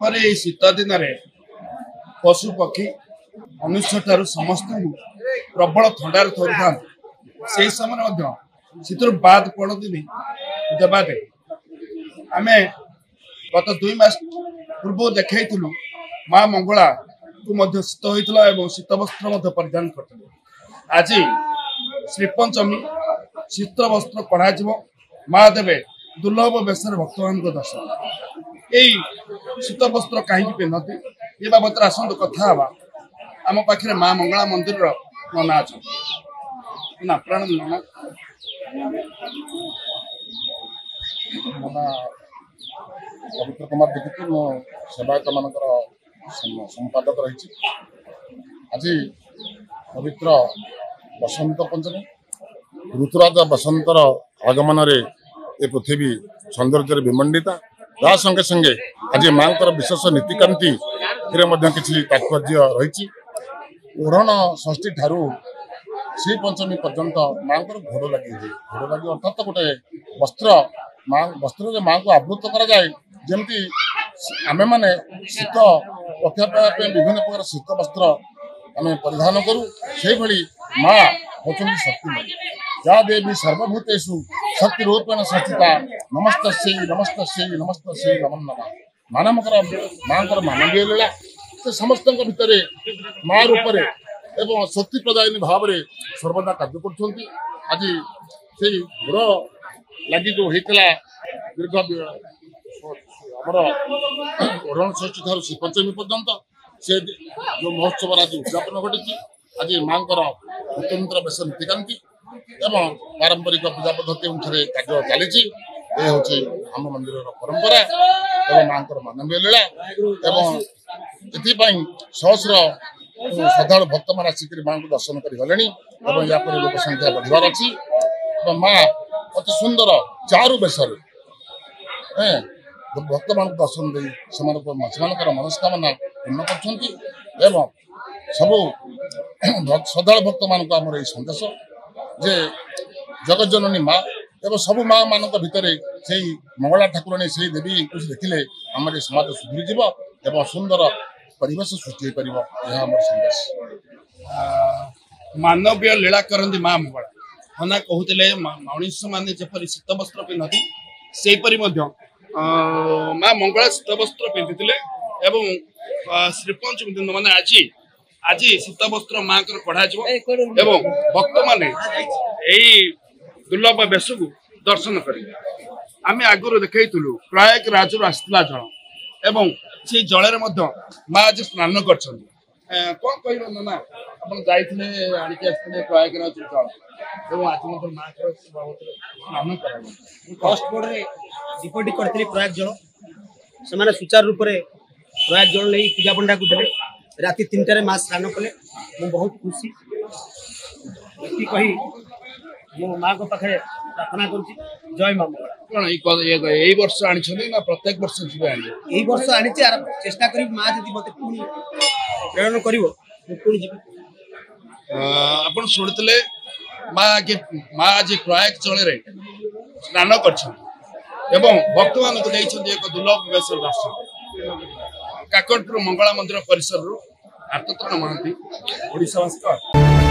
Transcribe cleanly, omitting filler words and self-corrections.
पर ये शीत दिन पशु पक्षी मनुष्य ठार समस्त प्रबल थंडार थोड़ी था से समय शीतर बाद पड़ती देवादे आम गत 2 मास पूर्व देखु माँ मंगला को शीत होता शीत वस्त्र परिधान करते आज श्रीपंचमी शीत वस्त्र कढ़ा माँ देवे दुर्लभ बेसर भक्त मान दर्शन यही शीत वस्त्र कहीं पिंधती ये बाबद आसतु कथा आम पाखे माँ मंगला मंदिर नना अच्छा ना प्रणाम नना पवित्र कुमार देखिए मो सेवायत मान संपादक रही आज पवित्र बसंत पंचमी ऋतुराज बसंतर आगमन ये पृथ्वी सौंदर्य विमंडिता ता संगे संगे आज माँ विशेष नीतिकांति किसी तात्पर्य रही ओढ़ण षष्ठी ठारू श्री पंचमी पर्यंत माँ घोड़ लगी अर्थात गोटे वस्त्र माँ वस्त्र माँ को आवृत करमती आमे मैंने शीत रक्षा पाई विभिन्न प्रकार शीत वस्त्र आम परिधान करूँ से भली माँ होती शक्तिमयी या देवी सर्वभूतेषु शक्ति रूपेण संस्थिता नमस्तस्यै नमस्तस्यै नमस्तस्यै नमो नमः मानवकर माँ मानवीय लीला से समस्त भितर माँ रूप एवं शक्ति प्रदायिनी भाव में सर्वदा कार्य कर आज से घोर लगी जो होता दीर्घ आमर ओढ़ण षष्ठी ठार श्रीपंचमी पर्यंत से जो महोत्सव आज उद्यापन घटी आज माँ स्वतंत्र बेस नीतिकांति एवं पारंपरिक पूजा पद्धति अनुसार कार्य चली आम मंदिर परंपरा एवं माँ मानवीय लीला एवं एपाई सहस्र श्रद्धा भक्त मान आसिक माँ को दर्शन करगले यापर लोक संख्या बढ़ार अच्छी माँ अति सुंदर चारु बेस भक्त मान दर्शन दे से मनस्कामना पूर्ण कर सबू श्रद्धा भक्त मान आम संदेश जे जगत जननी माँ एवं सब माँ मान भितर से मंगला ठाकुराणी से देवी को देखिले आम समाज सुधरीज एवं सुंदर परिवेश सृष्टि हो संदेश मानवीय लीला करती माँ मंगला हना कहते मनीष मैंने जपरी शीत वस्त्र पिंधती से माँ मंगला शीत वस्त्र पिंधि श्रीपंचमी दिन माने आज शीत वस्त्र माँ कढ़ा एवं भक्त माने दुर्लभ बेश को दर्शन करेंगे आम आगुरी देखु प्रयागराज आसला जल एवं से जल माँ आज स्नान कर कौन कह ना आप जाते आणिक आसते प्रयागराज जल एवं आज माँ स्नान कर फर्स्ट बोर्ड में डिपोजिट करते प्रयाग जल से सुचारू रूप से प्रयाग जल नहीं पूजा पंडा करें राति 3टार माँ स्नान कले मु बहुत खुशी कही मो माँ को पाखे प्रार्थना करुँची जय माँ मंगला कौन वर्ष आनी ना प्रत्येक वर्ष यही वर्ष आनी चेष्टा करी माँ जी मत प्रेरण कर आप शुणुते माँ आज प्रयाग जल स्नान कर भक्त मान एक दुर्लभ बेस दर्शन काकटपुर मंगला मंदिर परिसर आर्ततरण महांती ओडिशा भास्कर।